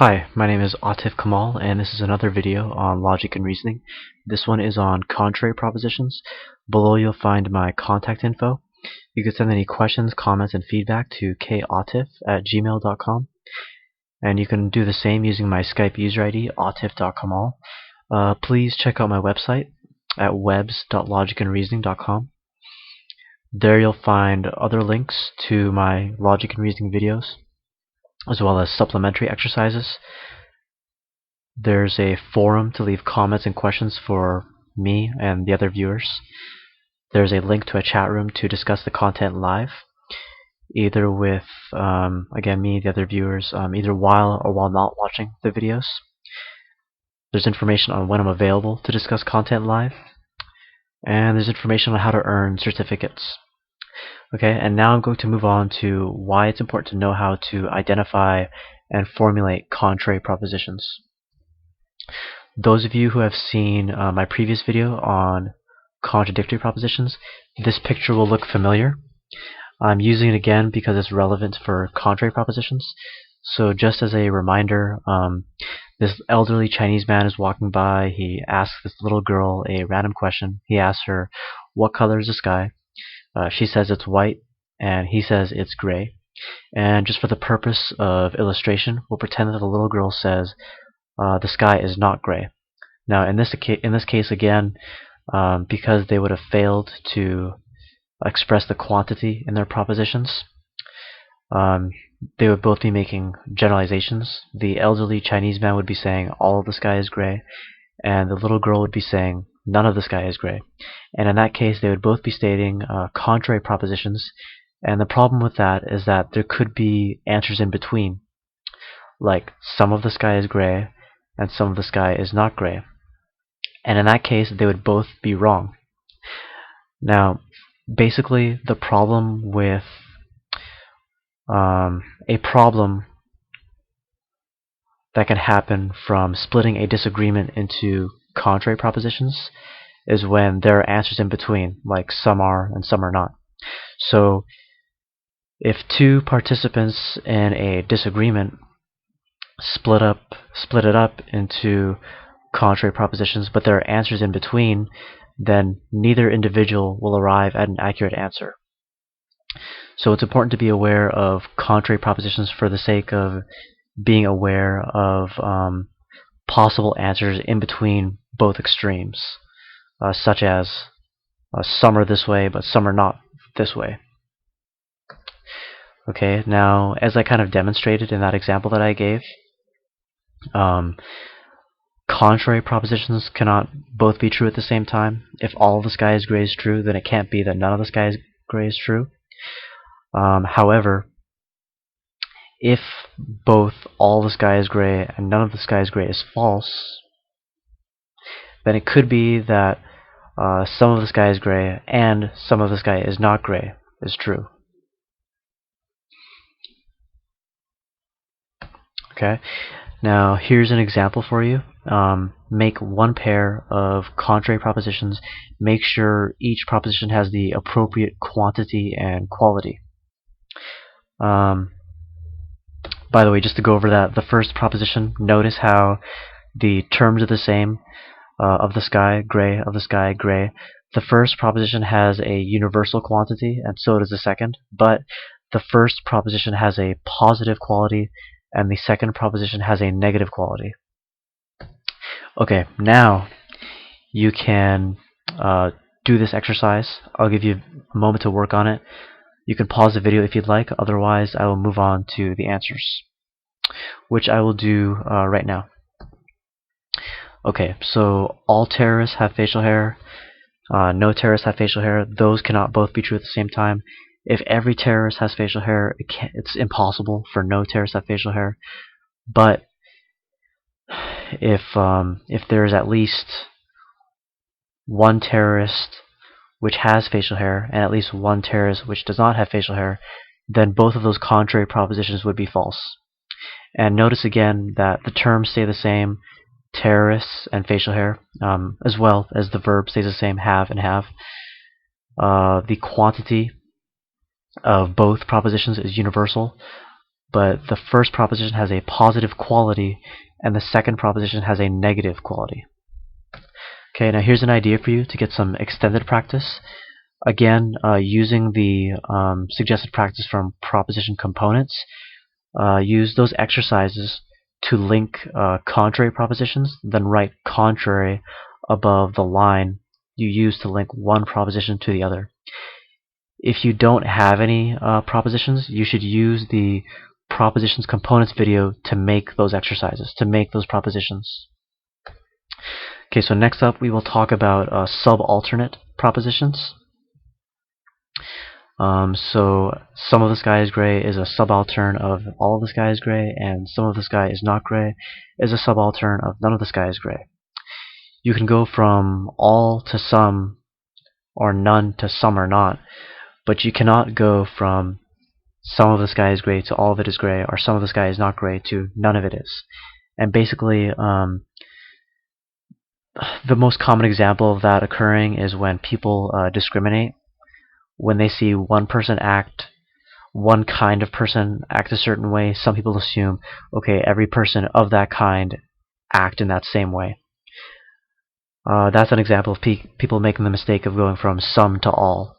Hi, my name is Atif Kamal, and this is another video on logic and reasoning. This one is on contrary propositions. Below you'll find my contact info. You can send any questions, comments, and feedback to katif@gmail.com. And you can do the same using my Skype user ID, atif.kamal. Please check out my website at webs.logicandreasoning.com. There you'll find other links to my logic and reasoning videos, as well as supplementary exercises. There's a forum to leave comments and questions for me and the other viewers. There's a link to a chat room to discuss the content live, either with, again, me, the other viewers, either while or while not watching the videos. There's information on when I'm available to discuss content live, and there's information on how to earn certificates. Okay, and now I'm going to move on to why it's important to know how to identify and formulate contrary propositions. Those of you who have seen my previous video on contradictory propositions, this picture will look familiar. I'm using it again because it's relevant for contrary propositions. So just as a reminder, this elderly Chinese man is walking by. He asks this little girl a random question. He asks her, "What color is the sky?" She says it's white, and he says it's gray. And just for the purpose of illustration, we'll pretend that the little girl says, the sky is not gray. Now, in this case, again, because they would have failed to express the quantity in their propositions, they would both be making generalizations. The elderly Chinese man would be saying all of the sky is gray, and the little girl would be saying none of the sky is gray. And in that case, they would both be stating contrary propositions. And the problem with that is that there could be answers in between, like some of the sky is gray and some of the sky is not gray. And in that case, they would both be wrong. Now, basically, the problem with a problem that can happen from splitting a disagreement into contrary propositions is when there are answers in between, like some are and some are not. So, if two participants in a disagreement split it up into contrary propositions, but there are answers in between, then neither individual will arrive at an accurate answer. So it's important to be aware of contrary propositions for the sake of being aware of possible answers in between both extremes, such as some are this way, but some are not this way. Okay, now as I kind of demonstrated in that example that I gave, contrary propositions cannot both be true at the same time. If all of the sky is gray is true, then it can't be that none of the sky is gray is true. However, if both all the sky is gray and none of the sky is gray is false, then it could be that some of the sky is gray and some of the sky is not gray is true. Okay, now here's an example for you. Make one pair of contrary propositions. Make sure each proposition has the appropriate quantity and quality. By the way, just to go over that, the first proposition, notice how the terms are the same. Of the sky, gray, of the sky, gray. The first proposition has a universal quantity, and so does the second, but the first proposition has a positive quality, and the second proposition has a negative quality. Okay, now you can do this exercise. I'll give you a moment to work on it. You can pause the video if you'd like, otherwise I will move on to the answers, which I will do right now. Okay, so all terrorists have facial hair, no terrorists have facial hair. Those cannot both be true at the same time. If every terrorist has facial hair, it's impossible for no terrorists to have facial hair. But if there is at least one terrorist which has facial hair and at least one terrorist which does not have facial hair, then both of those contrary propositions would be false. And notice again that the terms stay the same, terrorists and facial hair, as well as the verb stays the same, have and have. The quantity of both propositions is universal. but the first proposition has a positive quality and the second proposition has a negative quality. Okay, now here's an idea for you to get some extended practice. Again, using the suggested practice from proposition components, use those exercises to link contrary propositions, then write contrary above the line you use to link one proposition to the other. If you don't have any propositions, you should use the propositions components video to make those exercises, to make those propositions. Okay, so next up we will talk about subalternate propositions. So some of the sky is gray is a subaltern of all of the sky is gray, and some of the sky is not gray is a subaltern of none of the sky is gray. You can go from all to some or none to some or not, but you cannot go from some of the sky is gray to all of it is gray, or some of the sky is not gray to none of it is. And basically, the most common example of that occurring is when people discriminate. When they see one kind of person act a certain way, some people assume, okay, every person of that kind act in that same way. That's an example of people making the mistake of going from some to all.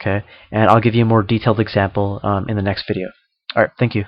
Okay, and I'll give you a more detailed example in the next video. Alright, thank you.